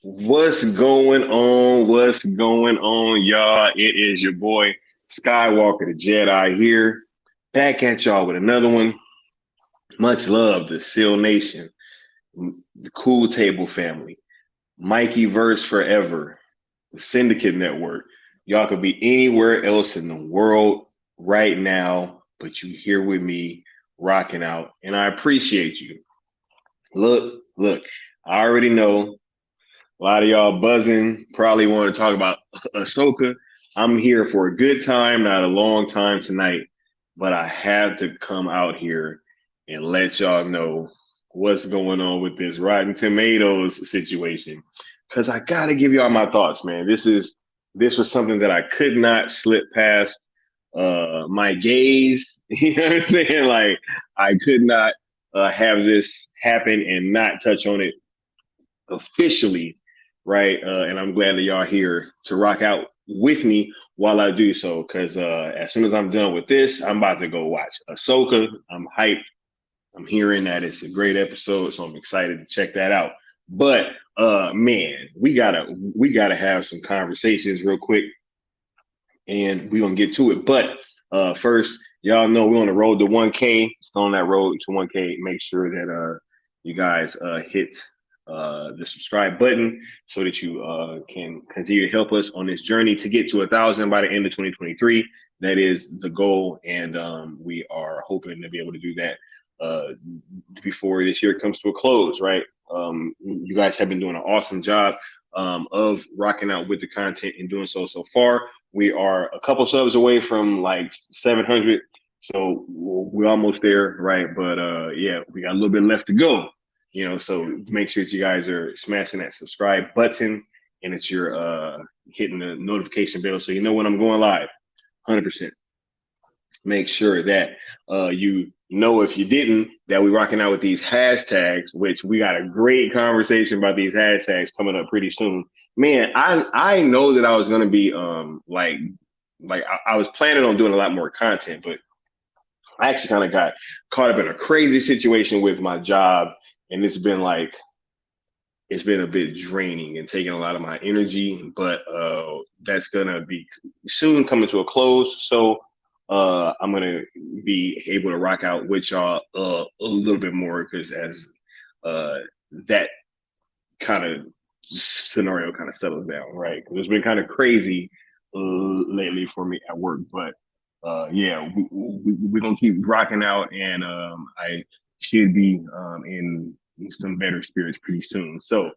What's going on? What's going on, y'all? It is your boy Skywalker the Jedi here, back at y'all with another one. Much love to Seal Nation, the Cool Table family, Mikey Verse Forever, the Syndicate Network. Y'all could be anywhere else in the world right now, but you here with me, rocking out, and I appreciate you. Look, I already know a lot of y'all buzzing, probably want to talk about Ahsoka. I'm here for a good time, not a long time tonight, but I have to come out here and let y'all know what's going on with this Rotten Tomatoes situation. Because I got to give y'all my thoughts, man. This was something that I could not slip past. my gaze. You know what I'm saying? Like I could not have this happen and not touch on it officially, right? And I'm glad that y'all here to rock out with me while I do so. Because as soon as I'm done with this, I'm about to go watch Ahsoka. I'm hyped. I'm hearing that it's a great episode, so I'm excited to check that out. But man, we gotta have some conversations real quick, and we're gonna get to it. But first, y'all know we're on the road to 1K. Still on that road to 1K. Make sure that you guys hit the subscribe button so that you can continue to help us on this journey to get to 1,000 by the end of 2023. That is the goal, and we are hoping to be able to do that before this year comes to a close. Right? You guys have been doing an awesome job of rocking out with the content and doing so far. We are a couple subs away from like 700, so we're almost there, right? But yeah, we got a little bit left to go, so make sure that you guys are smashing that subscribe button and that you're hitting the notification bell so you know when I'm going live. 100%. Make sure that you know, if you didn't, that we're rocking out with these hashtags, which we got a great conversation about these hashtags coming up pretty soon. Man, I know that I was gonna be I was planning on doing a lot more content, but I actually kind of got caught up in a crazy situation with my job, and it's been a bit draining and taking a lot of my energy, but that's gonna be soon coming to a close. So I'm gonna be able to rock out with y'all a little bit more because as that kind of scenario kind of settles down, right? Because it's been kind of crazy lately for me at work, but yeah, we're gonna keep rocking out, and I should be in some better spirits pretty soon. So,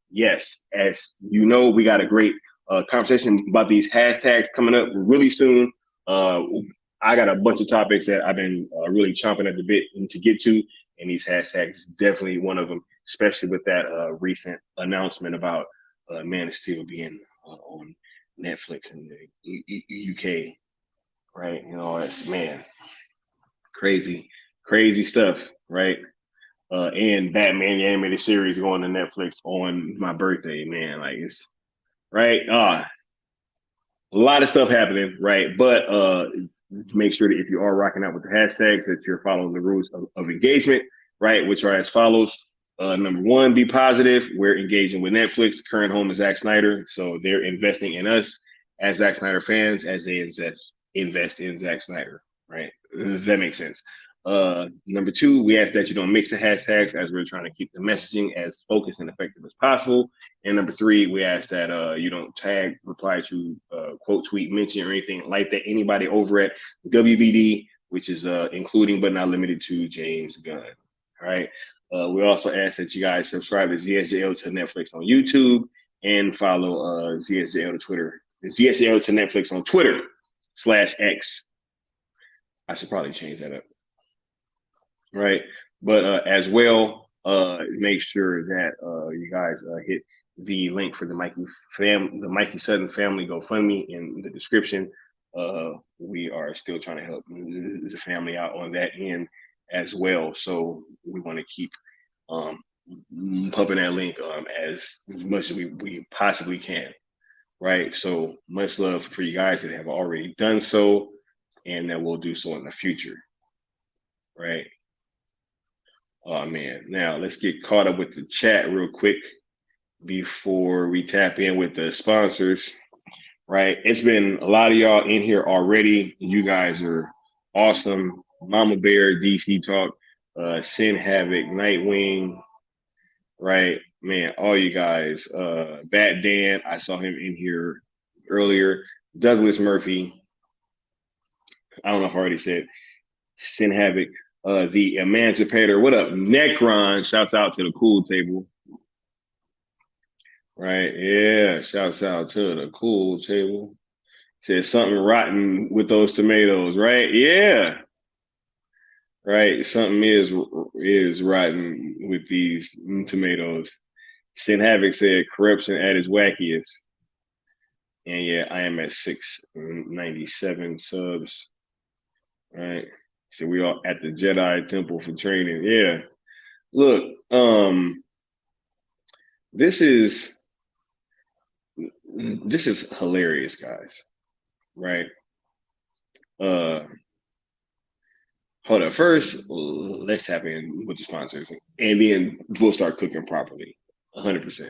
yes, as you know, we got a great conversation about these hashtags coming up really soon. Uh, I got a bunch of topics that I've been really chomping at the bit to get to, and these hashtags is definitely one of them, especially with that recent announcement about Man of Steel being on Netflix in the UK, right? It's man, crazy, crazy stuff, right? And Batman the animated series going to Netflix on my birthday, man. Like it's right. A lot of stuff happening, right? But make sure that if you are rocking out with the hashtags, that you're following the rules of engagement, right? Which are as follows. Number one, be positive. We're engaging with Netflix. Current home is Zack Snyder, so they're investing in us as Zack Snyder fans as they invest in Zack Snyder, right? Does that make sense? Number two, we ask that you don't mix the hashtags as we're trying to keep the messaging as focused and effective as possible. And number three, we ask that you don't tag, reply to, quote, tweet, mention, or anything like that. Anybody over at WBD, which is including but not limited to James Gunn. All right. We also ask that you guys subscribe to ZSJL to Netflix on YouTube and follow ZSJL to Twitter. ZSJL to Netflix on Twitter /X. I should probably change that up. Right. But as well, make sure that you guys hit the link for the Mikey Sutton family GoFundMe in the description. We are still trying to help the family out on that end as well. So we want to keep pumping that link as much as we possibly can. Right. So much love for you guys that have already done so and that will do so in the future. Right. Oh man. Now let's get caught up with the chat real quick before we tap in with the sponsors. Right. It's been a lot of y'all in here already. You guys are awesome. Mama Bear, DC Talk, Sin Havoc, Nightwing. Right. Man, all you guys. Bat Dan, I saw him in here earlier. Douglas Murphy. I don't know if I already said Sin Havoc. The Emancipator. What up, Necron? Shouts out to the cool table. Right, yeah. Shouts out to the cool table. Said something rotten with those tomatoes, right? Yeah. Right. Something is rotten with these tomatoes. Sin Havoc said corruption at its wackiest. And yeah, I am at 697 subs. All right. So we are at the Jedi Temple for training. Yeah. Look, this is this is hilarious, guys. Right? Uh Hold up. First, let's tap in with the sponsors, and then we'll start cooking properly. 100%.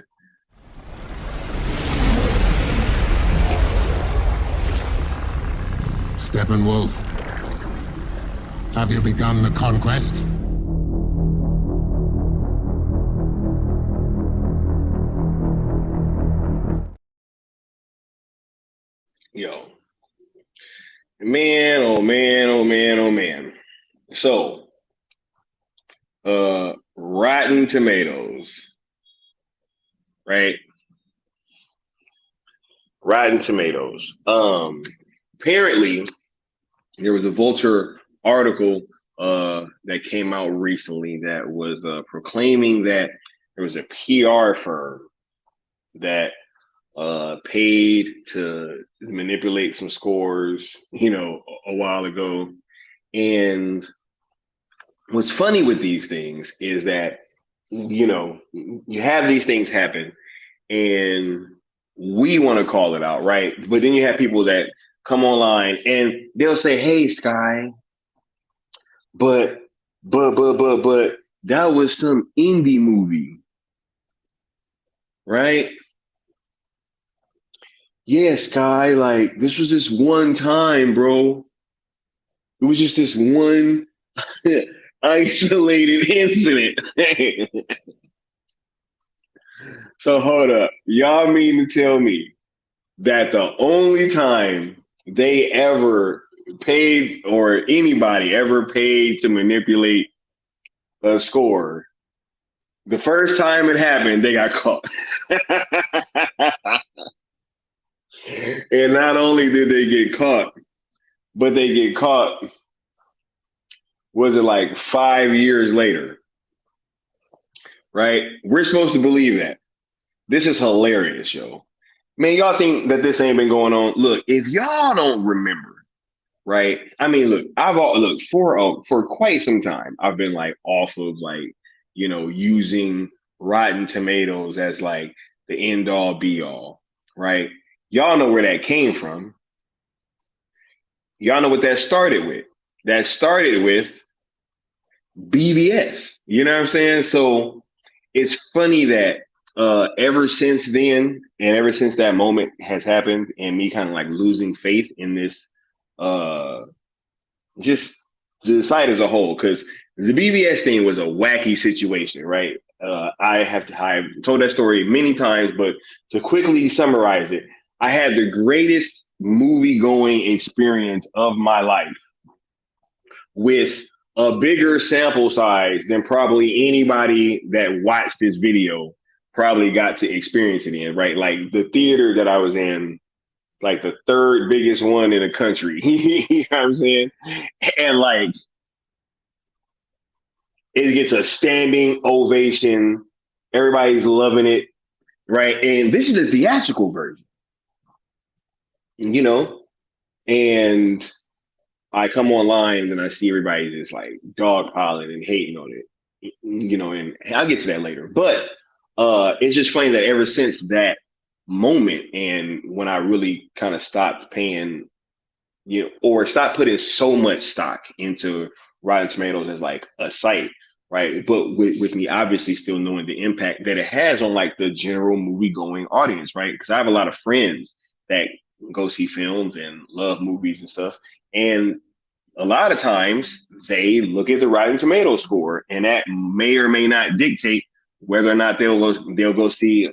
Steppenwolf, have you begun the conquest? Yo, man, oh man, oh man, oh man. So, Rotten Tomatoes, right? Rotten Tomatoes. Apparently, there was a Vulture article that came out recently that was proclaiming that there was a PR firm that paid to manipulate some scores, a while ago. And what's funny with these things is that, you have these things happen and we want to call it out, right? But then you have people that come online and they'll say, "Hey, Sky, but, but, that was some indie movie, right? Yeah, Sky, like this was this one time, bro. It was just this one isolated incident." So hold up. Y'all mean to tell me that the only time they ever paid or anybody ever paid to manipulate a score, the first time it happened, they got caught. And not only did they get caught, but they get caught, was it like 5 years later, right? We're supposed to believe that. This is hilarious, yo. Man, y'all think that this ain't been going on? Look, if y'all don't remember, right? I mean, look, look for quite some time. I've been like off of like using Rotten Tomatoes as like the end all be all, right? Y'all know where that came from. Y'all know what that started with. That started with BBS. You know what I'm saying? So it's funny that ever since then and ever since that moment has happened and me kind of like losing faith in this uh just the site as a whole, because the BBS thing was a wacky situation, right? I've told that story many times, but to quickly summarize it, I had the greatest movie going experience of my life with a bigger sample size than probably anybody that watched this video probably got to experience it in, right? Like the theater that I was in, like the third biggest one in the country. You know what I'm saying? And like it gets a standing ovation. Everybody's loving it, right? And this is the theatrical version, you know? And I come online and I see everybody just like dogpiling and hating on it, and I'll get to that later. But it's just funny that ever since that moment and when I really kind of stopped paying, or stopped putting so much stock into Rotten Tomatoes as like a site, right? But with me obviously still knowing the impact that it has on like the general movie going audience, right? Because I have a lot of friends that go see films and love movies and stuff. And a lot of times they look at the Rotten Tomato score, and that may or may not dictate whether or not they'll go see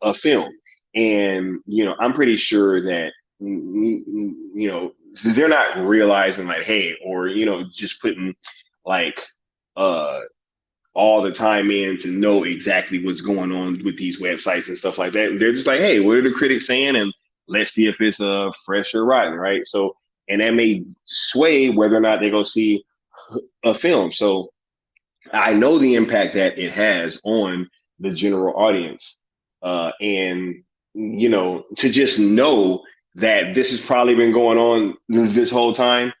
a film. And I'm pretty sure that they're not realizing like, hey, or just putting like uh all the time in to know exactly what's going on with these websites and stuff like that. They're just like, hey, what are the critics saying? And let's see if it's fresh or rotten, right? So, and that may sway whether or not they go see a film. So I know the impact that it has on the general audience. And to just know that this has probably been going on this whole time.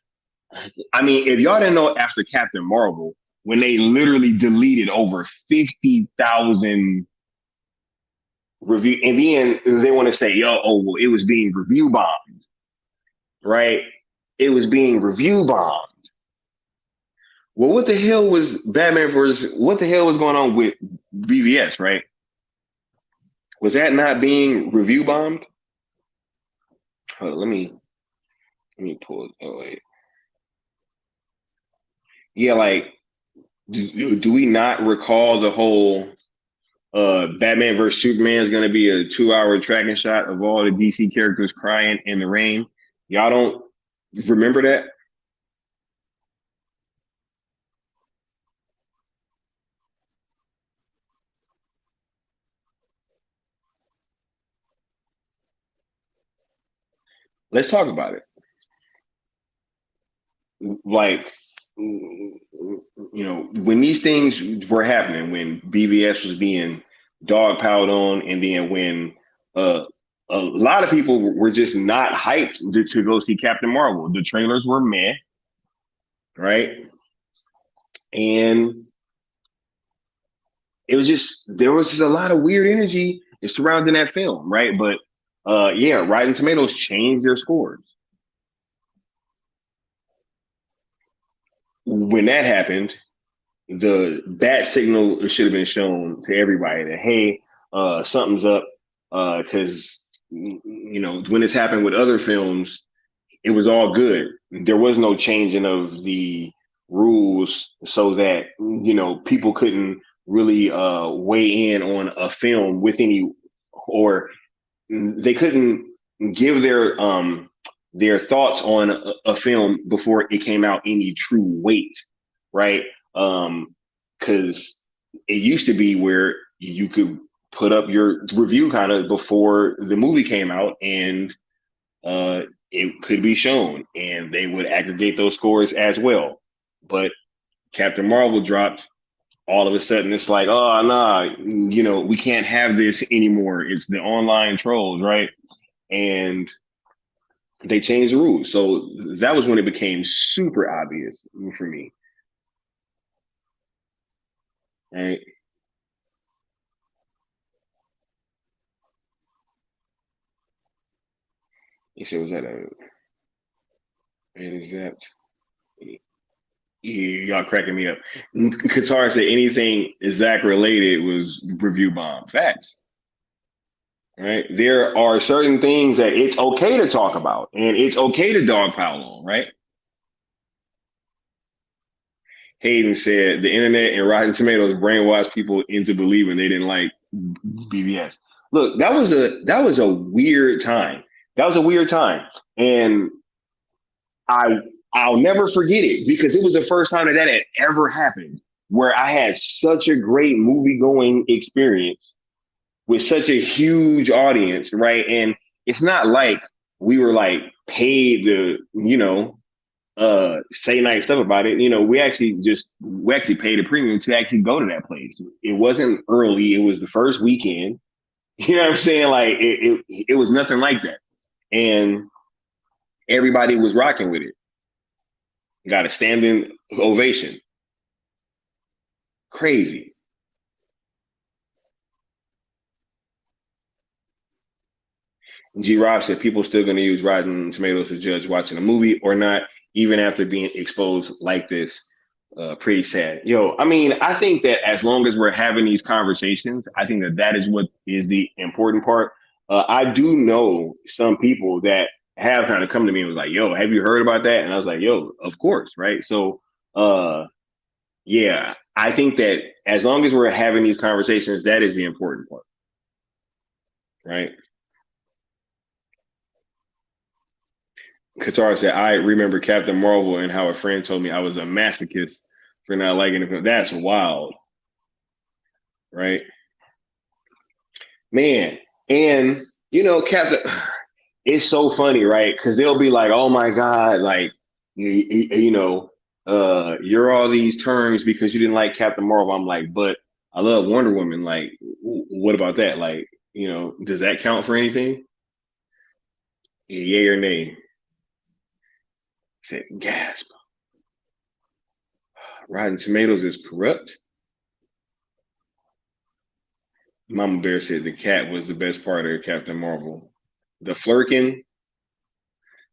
I mean, if y'all didn't know, after Captain Marvel, when they literally deleted over 50,000 review, and then they want to say, yo, oh, well, it was being review bombed, right? It was being review bombed. Well, what the hell was Batman versus? What the hell was going on with BVS, right? Was that not being review bombed? Hold on, let me pull it. Oh wait, yeah, like do we not recall the whole Batman versus Superman is going to be a 2 hour tracking shot of all the DC characters crying in the rain? Y'all don't remember that? Let's talk about it. Like, when these things were happening, when BVS was being dogpiled on, and then when uh, a lot of people were just not hyped to go see Captain Marvel. The trailers were meh, right? And there was just a lot of weird energy surrounding that film, right? But yeah, Rotten Tomatoes changed their scores. When that happened, the bat signal should have been shown to everybody that, hey, something's up, because when this happened with other films, it was all good. There was no changing of the rules so that people couldn't really weigh in on a film with any, or they couldn't give their thoughts on a film before it came out any true weight, right? Because it used to be where you could put up your review kind of before the movie came out, and it could be shown, and they would aggregate those scores as well. But Captain Marvel dropped. All of a sudden, it's like, oh nah, we can't have this anymore. It's the online trolls, right? And they changed the rules. So that was when it became super obvious for me. Right? He said, "Was that a? Is that? Y'all cracking me up." Qatar said anything Zach related was review bomb. Facts. Right? There are certain things that it's okay to talk about, and it's okay to dogpile on. Right? Hayden said the internet and Rotten Tomatoes brainwashed people into believing they didn't like BVS. Look, that was a weird time. That was a weird time, and I I'll never forget it because it was the first time that had ever happened, where I had such a great movie going experience with such a huge audience, right? And it's not like we were like paid to say nice stuff about it. We actually paid a premium to actually go to that place. It wasn't early, it was the first weekend. You know what I'm saying? Like it was nothing like that. And everybody was rocking with it. Got a standing ovation. Crazy. G Rob said people still gonna use Rotten Tomatoes to judge watching a movie or not, even after being exposed like this. Pretty sad. Yo, I mean, I think that as long as we're having these conversations, I think that is what is the important part. I do know some people that have kind of come to me and was like, "Yo, have you heard about that?" And I was like, "Yo, of course, right?" So, yeah, I think that as long as we're having these conversations, that is the important part, right? Qatar said, "I remember Captain Marvel and how a friend told me I was a masochist for not liking it. That's wild, right?" Man, and Captain, it's so funny, right? Because they'll be like, "Oh my God, like you're all these terms because you didn't like Captain Marvel." I'm like, but I love Wonder Woman. Like, what about that? Like, Does that count for anything? Yay or nay? He said, gasp. Rotten Tomatoes is corrupt. Mama Bear said the cat was the best part of Captain Marvel. The flirking,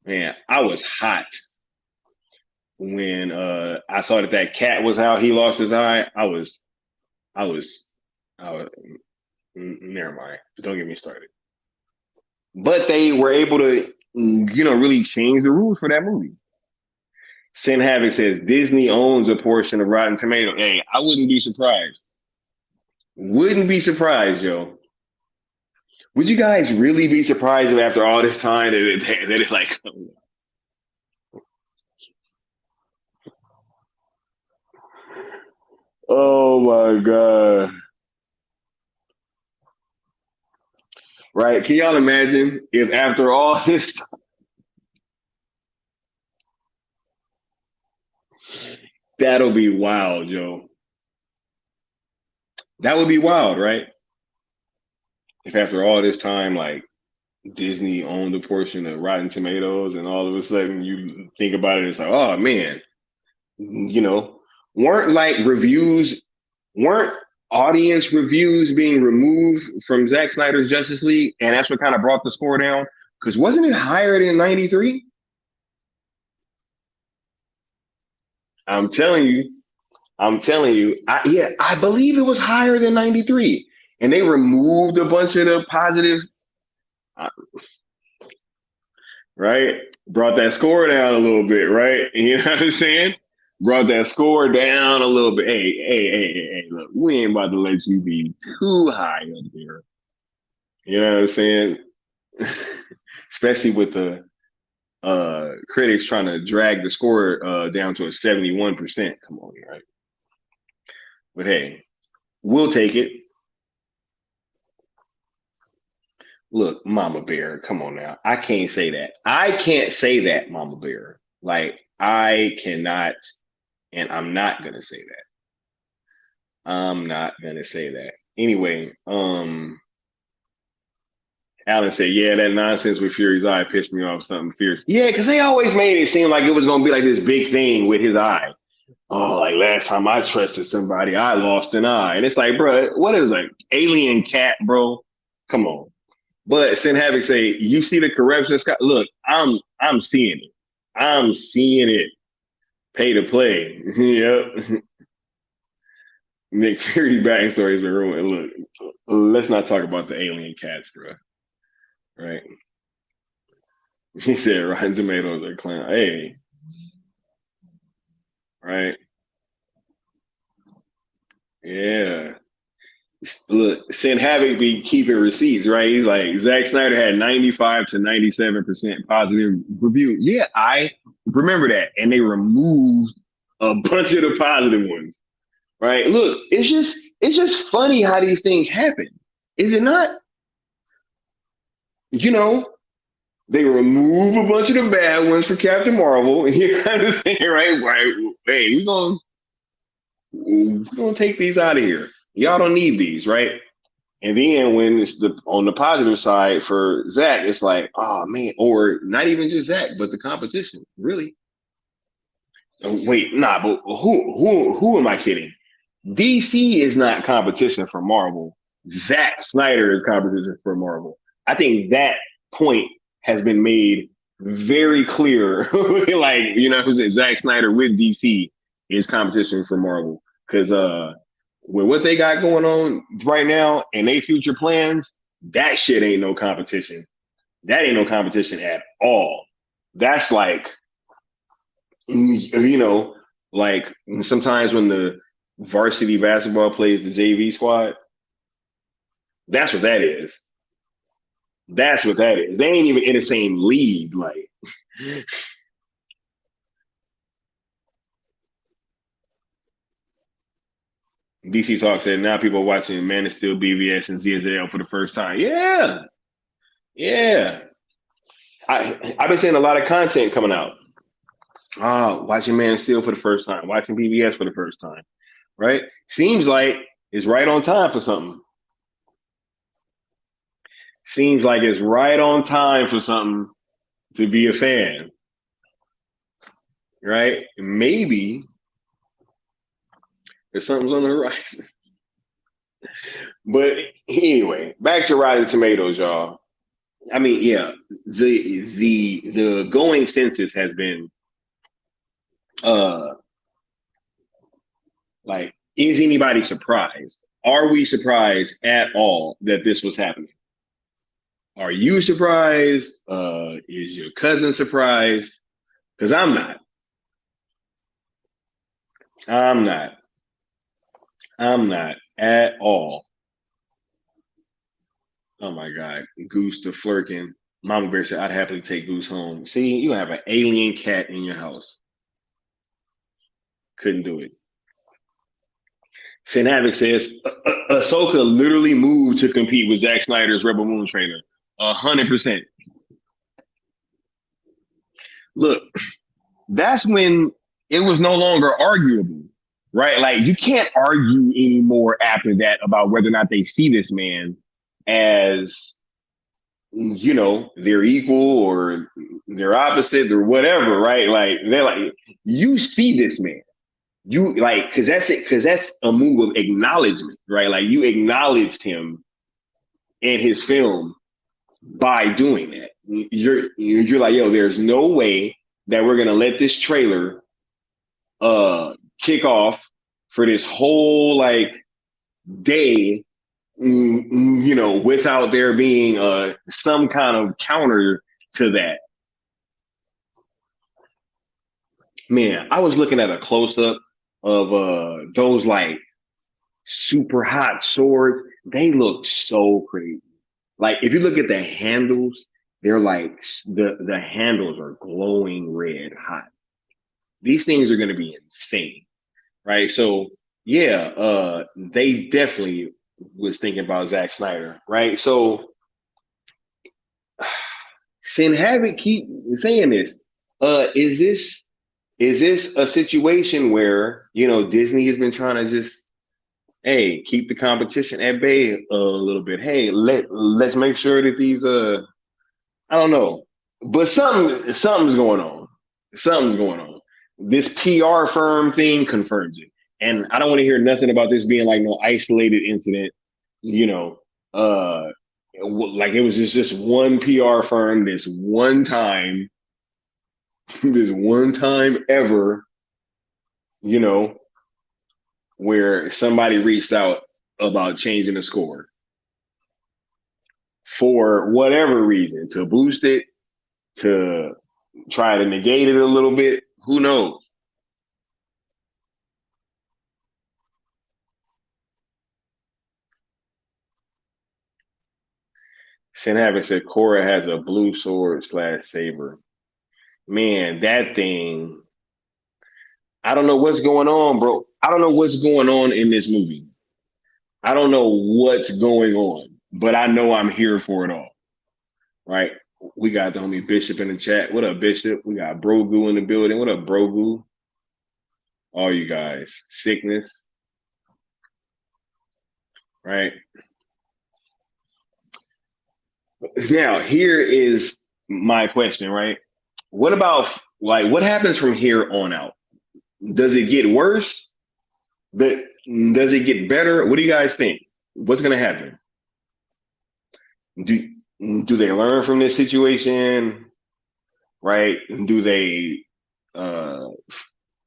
man, I was hot when I saw that cat was how he lost his eye. I was, I was, never mind. Don't get me started. But they were able to, really change the rules for that movie. Sin Havoc says Disney owns a portion of Rotten Tomatoes. Hey, I wouldn't be surprised. Wouldn't be surprised, yo. Would you guys really be surprised if after all this time that it's like, oh my God. Right? Can y'all imagine if after all this time, that'll be wild, Joe. That would be wild, right? If after all this time, like Disney owned a portion of Rotten Tomatoes, and all of a sudden you think about it, it's like, oh man, you know, weren't like reviews, weren't audience reviews being removed from Zack Snyder's Justice League, and that's what kind of brought the score down? Because wasn't it higher than 93? I'm telling you, I believe it was higher than 93, and they removed a bunch of the positive, uh, right? Brought that score down a little bit, right? You know what I'm saying? Brought that score down a little bit. Hey, look, we ain't about to let you be too high up there. You know what I'm saying? Especially with the critics trying to drag the score down to a 71%. Come on, right? But hey, we'll take it. Look, Mama Bear, come on now. I can't say that. I can't say that, Mama Bear. Like, I cannot, and I'm not gonna say that. I'm not gonna say that. Anyway, Alan said, yeah, that nonsense with Fury's eye pissed me off something fierce. Yeah, because they always made it seem like it was gonna be like this big thing with his eye. Oh, like last time I trusted somebody, I lost an eye. And it's like, bro, what is like alien cat, bro? Come on. But Sin Havoc say, you see the corruption, Scott. Look, I'm seeing it. I'm seeing it. Pay to play. Yep. Nick Fury's backstory has been ruined. Look, let's not talk about the alien cats, bro. Right? He said Rotten Tomatoes are clown. Hey, right? Yeah. Look, Sin Havoc be keeping receipts, right? He's like, Zack Snyder had 95 to 97% positive reviews. Yeah, I remember that. And they removed a bunch of the positive ones. Right? Look, it's just funny how these things happen. Is it not? You know, they remove a bunch of the bad ones for Captain Marvel, and you kind of say, right, hey, we're gonna take these out of here. Y'all don't need these, right? And then when it's on the positive side for Zach, it's like, oh man, or not even just Zach, but the competition, really. Wait, nah, but who am I kidding? DC is not competition for Marvel. Zack Snyder is competition for Marvel. I think that point has been made very clear. Like, Zack Snyder with DC is competition for Marvel. Because with what they got going on right now and they future plans, that shit ain't no competition. That ain't no competition at all. That's like, like sometimes when the varsity basketball plays the JV squad, that's what that is. That's what that is. They ain't even in the same league. Like, DC Talk said, now people are watching Man of Steel, BVS, and ZSL for the first time. Yeah, yeah. I've been seeing a lot of content coming out. Watching Man of Steel for the first time, watching BVS for the first time. Right? Seems like it's right on time for something. Seems like it's right on time for something to be a fan, right? Maybe if something's on the horizon. But anyway, back to Rotten Tomatoes, y'all. I mean, yeah, the going census has been uh like, is anybody surprised? Are we surprised at all that this was happening? Are you surprised? Is your cousin surprised? Because I'm not. I'm not. I'm not at all. Oh my God. Goose the flirking. Mama Bear said, I'd happily take Goose home. See, you have an alien cat in your house. Couldn't do it. Sin Havoc says, Ahsoka literally moved to compete with Zack Snyder's Rebel Moon trailer. 100%. Look, that's when it was no longer arguable, right? Like, you can't argue anymore after that about whether or not they see this man as, they're equal or they're opposite or whatever, right? Like, they're like, you see this man. You like, cause that's it, cause that's a move of acknowledgement, right? Like, you acknowledged him in his film by doing that. You're like, yo, there's no way that we're gonna let this trailer kick off for this whole like day, without there being some kind of counter to that. Man, I was looking at a close up of those like super hot swords. They look so crazy. Like, if you look at the handles, they're like the handles are glowing red hot. These things are going to be insane, right? So yeah, they definitely was thinking about Zack Snyder, right? So Sin Havoc keep saying this. Is this a situation where Disney has been trying to just, hey, keep the competition at bay a little bit. Hey, let's make sure that these I don't know, but something's going on. Something's going on. This PR firm thing confirms it, and I don't want to hear nothing about this being like no isolated incident. You know, like it was just this one PR firm, this one time, this one time ever. You know, where somebody reached out about changing the score for whatever reason, to boost it, to try to negate it a little bit. Who knows? Sin Havoc said Cora has a blue sword slash saber. Man, that thing. I don't know what's going on, bro. I don't know what's going on in this movie. I don't know what's going on, but I know I'm here for it all. Right? We got the homie Bishop in the chat. What up, Bishop? We got Brogu in the building. What up, Brogu? All you guys. Sickness. Right? Now, here is my question, right? What about, like, what happens from here on out? Does it get worse? Does it get better? What do you guys think? What's going to happen? Do do they learn from this situation? Right? Do they uh,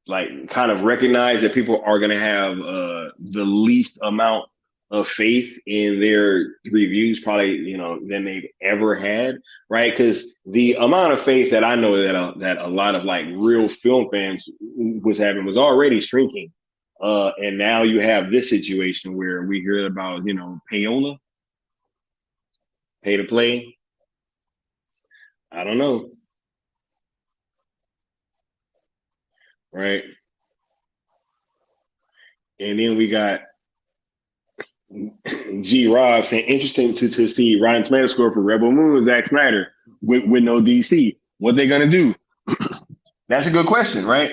like kind of recognize that people are going to have the least amount of faith in their reviews, probably than they've ever had, right? Because the amount of faith that I know that a lot of like real film fans was having was already shrinking, and now you have this situation where we hear about payola, pay to play. I don't know, right? And then we got G Rob saying interesting to see Rotten Tomato score for Rebel Moon, Zack Snyder with no DC. What they gonna do? That's a good question, right?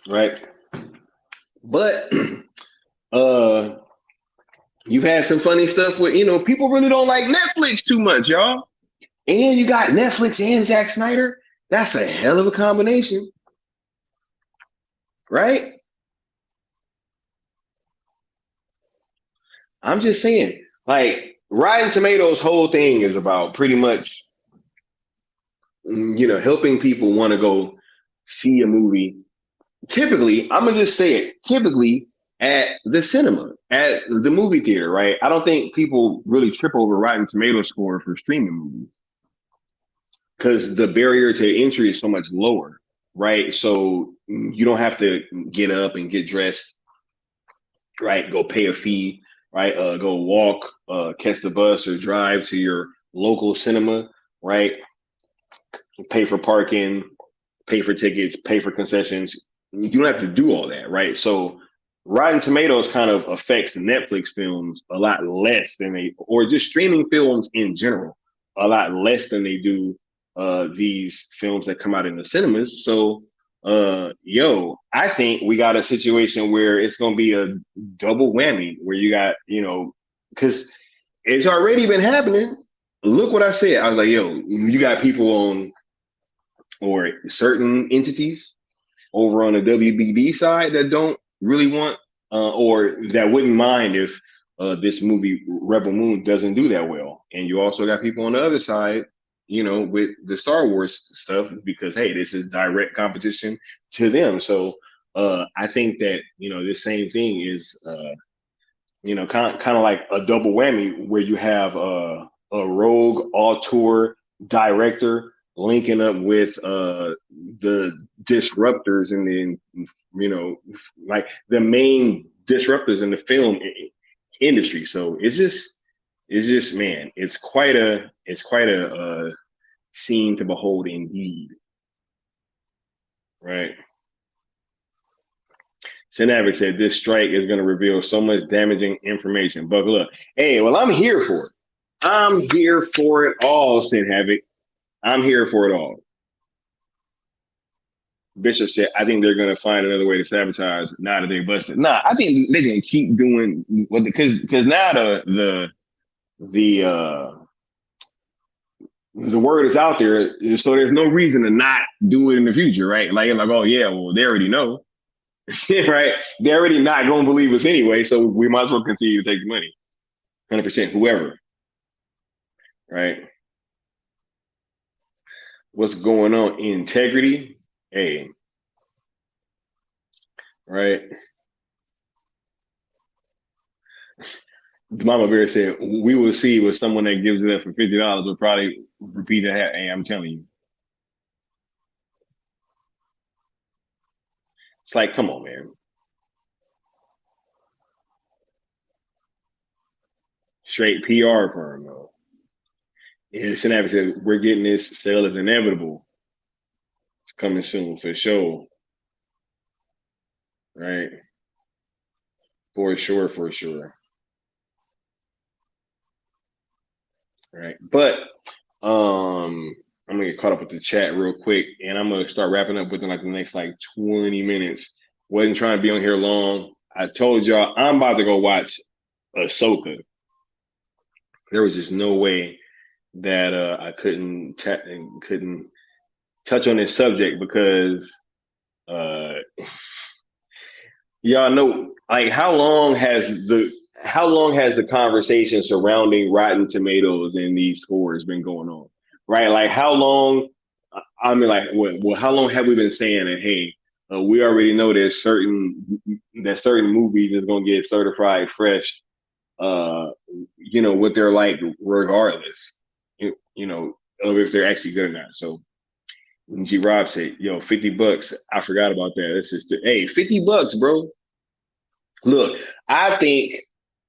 Right. But uh, you've had some funny stuff with people really don't like Netflix too much, y'all. And you got Netflix and Zack Snyder. That's a hell of a combination, right? I'm just saying, like Rotten Tomatoes' whole thing is about pretty much, helping people want to go see a movie. Typically, I'm gonna just say it. Typically, at the cinema, at the movie theater, right? I don't think people really trip over Rotten Tomato score for streaming movies because the barrier to entry is so much lower, right? So you don't have to get up and get dressed, right? Go pay a fee, right? Go walk, catch the bus or drive to your local cinema, right? Pay for parking, pay for tickets, pay for concessions. You don't have to do all that, right? So Rotten Tomatoes kind of affects Netflix films a lot less than or just streaming films in general, a lot less than they do these films that come out in the cinemas. So, I think we got a situation where it's going to be a double whammy where you got, because it's already been happening. Look what I said. I was like, you got people on or certain entities over on the WBB side that don't really want or that wouldn't mind if this movie Rebel Moon doesn't do that well. And you also got people on the other side, with the Star Wars stuff because hey, this is direct competition to them. So I think that this same thing is kind of like a double whammy where you have a rogue auteur director linking up with the disruptors in the like the main disruptors in the film industry. So it's just man, it's quite a scene to behold indeed, right? Synaptic said this strike is going to reveal so much damaging information. Buckle up. Hey, well, I'm here for it. I'm here for it all, Sin Havoc. I'm here for it all. Bishop said, I think they're going to find another way to sabotage now that they busted. Nah, I think they're going to keep doing what because now the word is out there, so there's no reason to not do it in the future, right? Like oh yeah, well they already know, right? They're already not going to believe us anyway, so we might as well continue to take the money. 100%, whoever, right? What's going on? Integrity, hey, right? Mama Bear said, "We will see what someone that gives it up for $50 will probably repeat it." Hey, I'm telling you, it's like, come on, man. Straight PR firm, though. And Synapse said, "We're getting this sale is inevitable. It's coming soon for sure, right? For sure, for sure, right?" But I'm gonna get caught up with the chat real quick, and I'm gonna start wrapping up within like the next like 20 minutes. Wasn't trying to be on here long. I told y'all I'm about to go watch Ahsoka. There was just no way that I couldn't touch on this subject because uh, y'all know like how long has the conversation surrounding Rotten Tomatoes and these scores been going on, right? Like how long? I mean, like, well, how long have we been saying that? Hey, we already know that certain movies is gonna get certified fresh. Uh, what they're like, regardless, of if they're actually good or not. So G Rob said, "Yo, $50. I forgot about that. That's just hey, $50, bro. Look, I think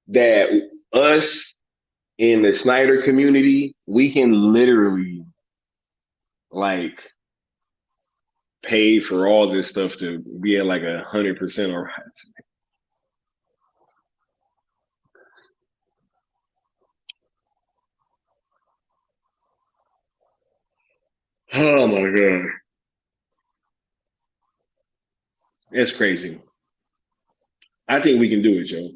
that us in the Snyder community, we can literally like pay for all this stuff to be at like 100% all right. Oh my god, it's crazy. I think we can do it, Joe.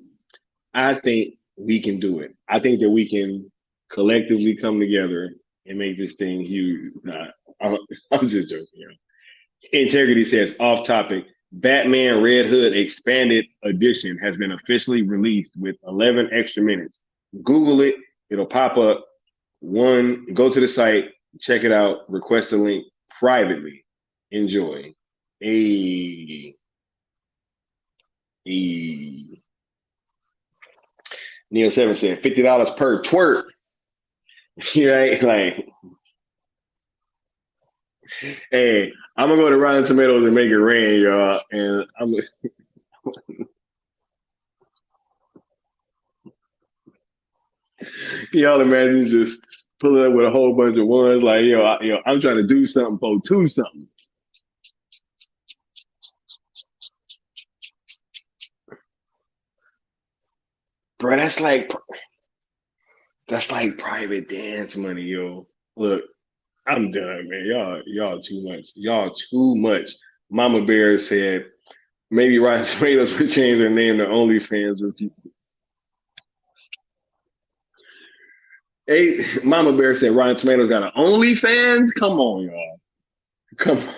I think we can do it. I think that we can collectively come together and make this thing huge. Nah, I'm, I'm just joking. Integrity says off topic. Batman Red Hood Expanded Edition has been officially released with 11 extra minutes. Google it, it'll pop up. One, go to the site, check it out, request a link privately. Enjoy. A a Neil Seven said $50 per twerk. Right? Like, hey, I'm gonna go to Rotten Tomatoes and make it rain, y'all. And I'm y'all imagine just pulling up with a whole bunch of ones like, I'm trying to do something for two something. Bro, that's like private dance money, yo. Look, I'm done, man. Y'all too much. Y'all too much. Mama Bear said maybe Rotten Tomatoes would change their name to OnlyFans with people. Hey, Mama Bear said Rotten Tomatoes got an OnlyFans. Come on, y'all. Come on,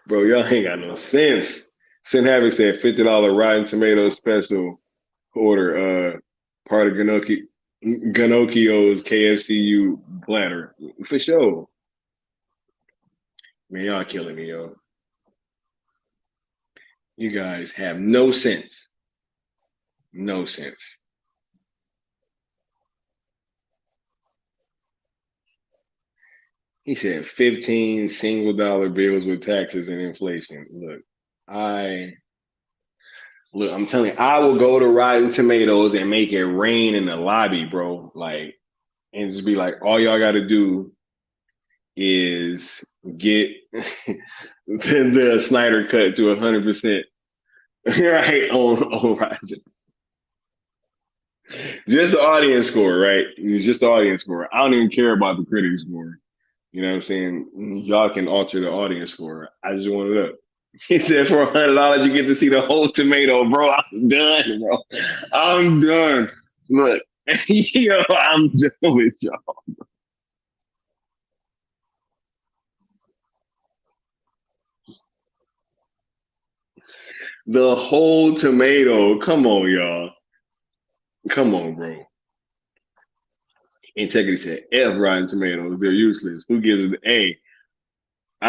bro. Y'all ain't got no sense. Sin Havoc said $50 Rotten Tomatoes special order. Part of Ganokio's KFCU platter for sure. Man, y'all killing me, yo. You guys have no sense. No sense. He said 15 single dollar bills with taxes and inflation. I I'm telling you, I will go to Rotten Tomatoes and make it rain in the lobby, bro. Like, and just be like, all y'all got to do is get the Snyder cut to 100%, right? On Rotten. Just the audience score, right? It's just the audience score. I don't even care about the critic score. You know what I'm saying? Y'all can alter the audience score. I just want it up. He said for $100 you get to see the whole tomato, bro. I'm done, bro. I'm done. Look, I'm done with y'all. The whole tomato. Come on, y'all. Come on, bro. Integrity said F Rotten Tomatoes. They're useless. Who gives it? A?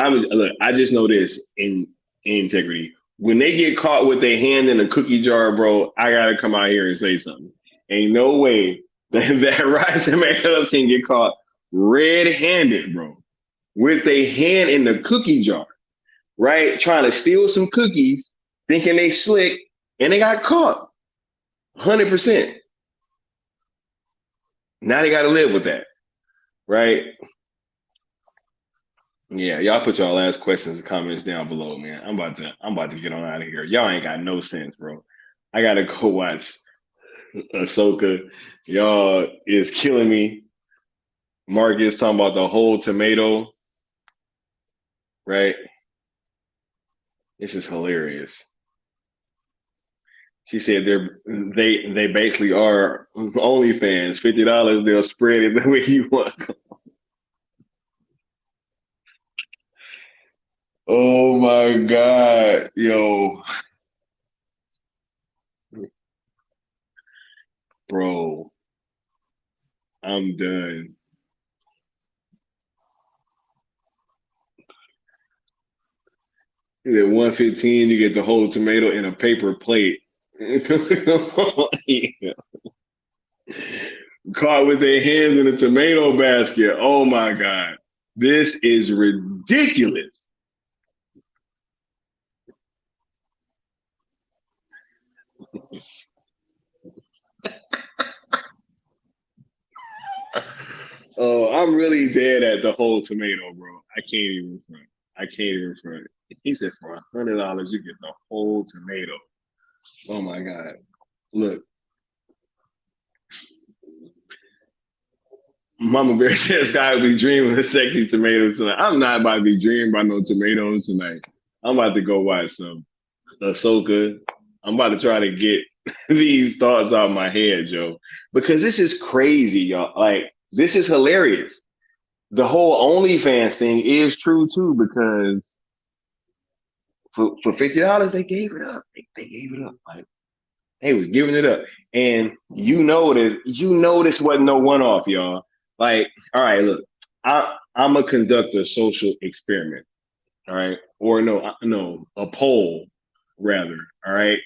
Look. I just know this in integrity. When they get caught with their hand in a cookie jar, bro, I gotta come out here and say something. Ain't no way that Rotten Tomatoes can get caught red-handed, bro, with their hand in the cookie jar, right? Trying to steal some cookies, thinking they slick, and they got caught. 100%. Now they got to live with that, right? Yeah, y'all put y'all last questions and comments down below, man. I'm about to get on out of here. Y'all ain't got no sense, bro. I gotta go watch Ahsoka. Y'all is killing me. Marcus talking about the whole tomato, right? This is hilarious. She said they basically are OnlyFans. $50, they'll spread it the way you want. Oh my God, yo, bro, I'm done. At 115, you get the whole tomato in a paper plate. Yeah. Caught with their hands in a tomato basket. Oh my God. This is ridiculous. Oh, I'm really dead at the whole tomato, bro. I can't even front. I can't even front. He said for $100 you get the whole tomato. Oh my God. Look, Mama Bear says Sky will be dreaming of sexy tomatoes tonight. I'm not about to be dreaming about no tomatoes tonight. I'm about to go watch some Ahsoka. I'm about to try to get these thoughts out of my head, Joe, because this is crazy, y'all. Like, this is hilarious. The whole OnlyFans thing is true too, because for $50 they gave it up. They gave it up. Like, they was giving it up, and this wasn't no one off, y'all. Like, all right, look, I'm a conduct a social experiment, all right, or no, a poll rather, all right.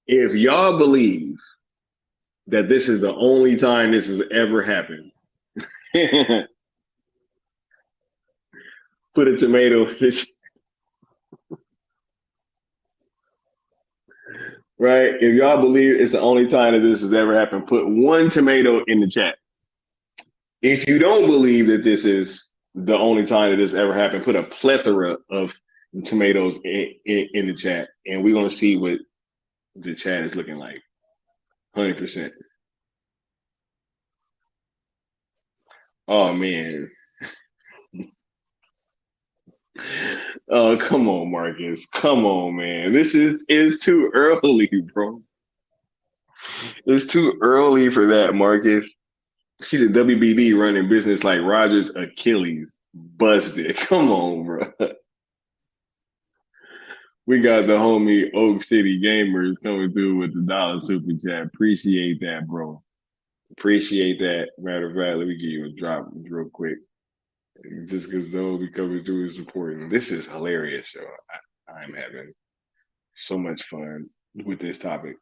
If y'all believe that this is the only time this has ever happened, put a tomato in the right? If y'all believe it's the only time that this has ever happened, put one tomato in the chat. If you don't believe that this is the only time that this ever happened, put a plethora of tomatoes in the chat, and we're gonna see what the chat is looking like. 100%. Oh man. Oh, come on, Marcus. Come on, man. This is too early, bro. It's too early for that, Marcus. He's a WBD running business like Rogers Achilles. Busted. Come on, bro. We got the homie Oak City Gamers coming through with the dollar super chat. Appreciate that, bro. Appreciate that. Matter of fact, let me give you a drop real quick. Just because they'll be coming through is important. This is hilarious, yo. I'm having so much fun with this topic.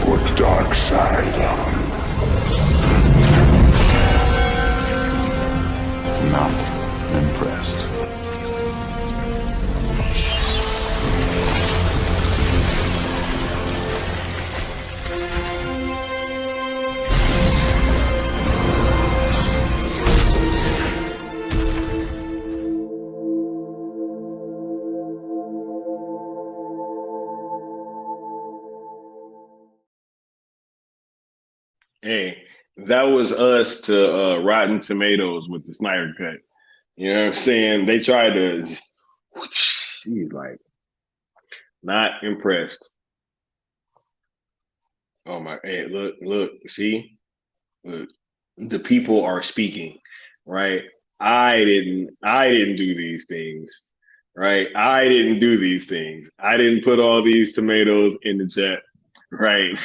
For dark side. Not impressed. Hey, that was us to Rotten Tomatoes with the Snyder Cut. You know what I'm saying? They tried to. He's like, not impressed. Oh my! Hey, look, see, look, the people are speaking, right? I didn't do these things, right? I didn't do these things. I didn't put all these tomatoes in the chat, right?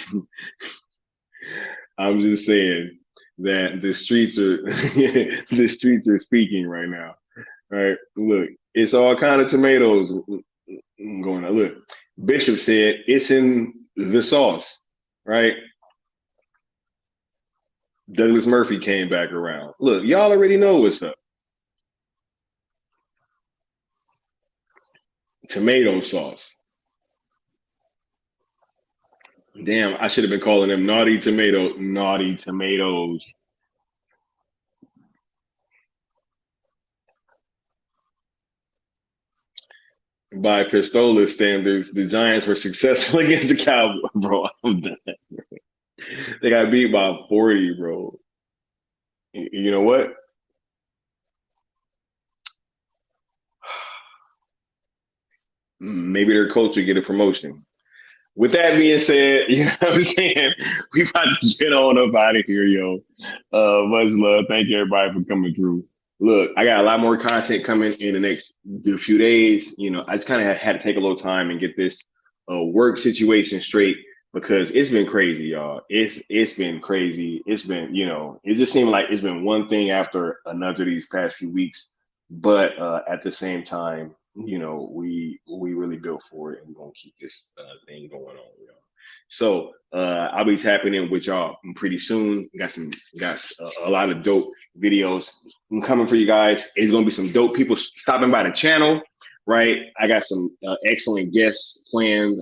I'm just saying that the streets are the streets are speaking right now. Right? Look, it's all kind of tomatoes going on. Look, Bishop said it's in the sauce, right? Douglas Murphy came back around. Look, y'all already know what's up. Tomato sauce. Damn, I should have been calling them naughty tomatoes. By Pistola standards, the Giants were successful against the Cowboys, bro. I'm done. They got beat by 40, bro. You know what? Maybe their coach will get a promotion. With that being said, you know what I'm saying? We about to get on up out of here, yo. Much love. Thank you everybody for coming through. Look, I got a lot more content coming in the next few days. You know, I just kind of had to take a little time and get this work situation straight because it's been crazy, y'all. It's been crazy. It's been, it just seemed like it's been one thing after another these past few weeks. But at the same time, we really built for it and we're gonna keep this thing going on, So I'll be tapping in with y'all pretty soon. Got a lot of dope videos coming for you guys. It's gonna be some dope people stopping by the channel, right? I got some excellent guests planned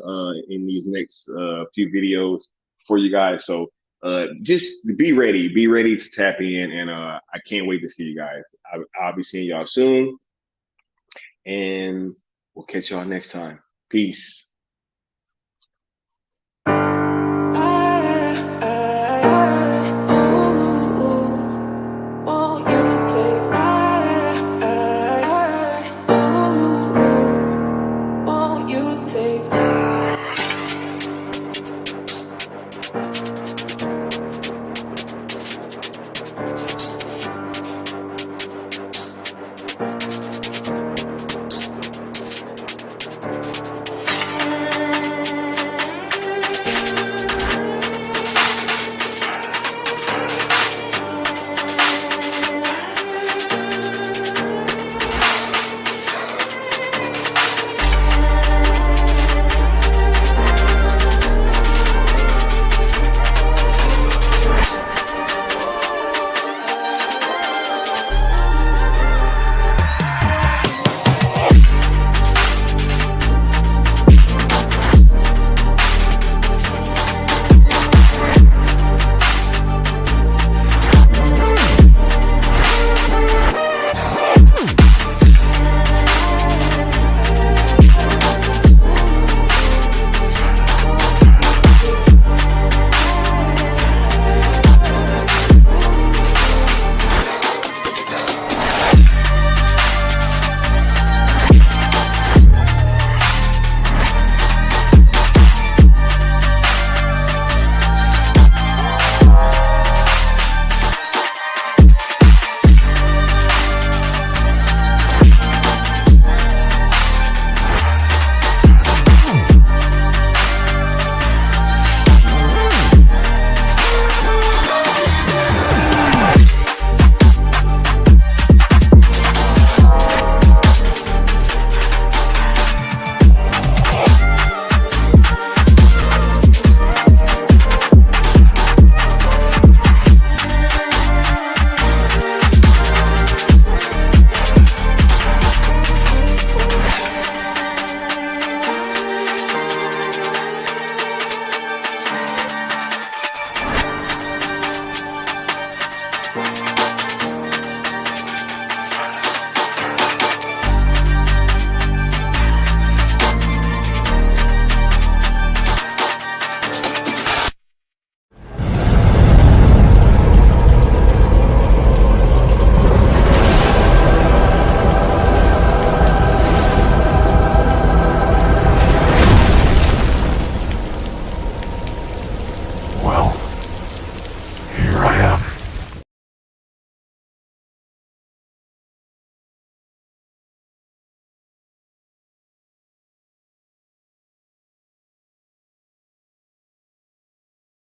in these next few videos for you guys. So just be ready to tap in, and I can't wait to see you guys. I'll be seeing y'all soon, and we'll catch y'all next time. Peace. Won't you take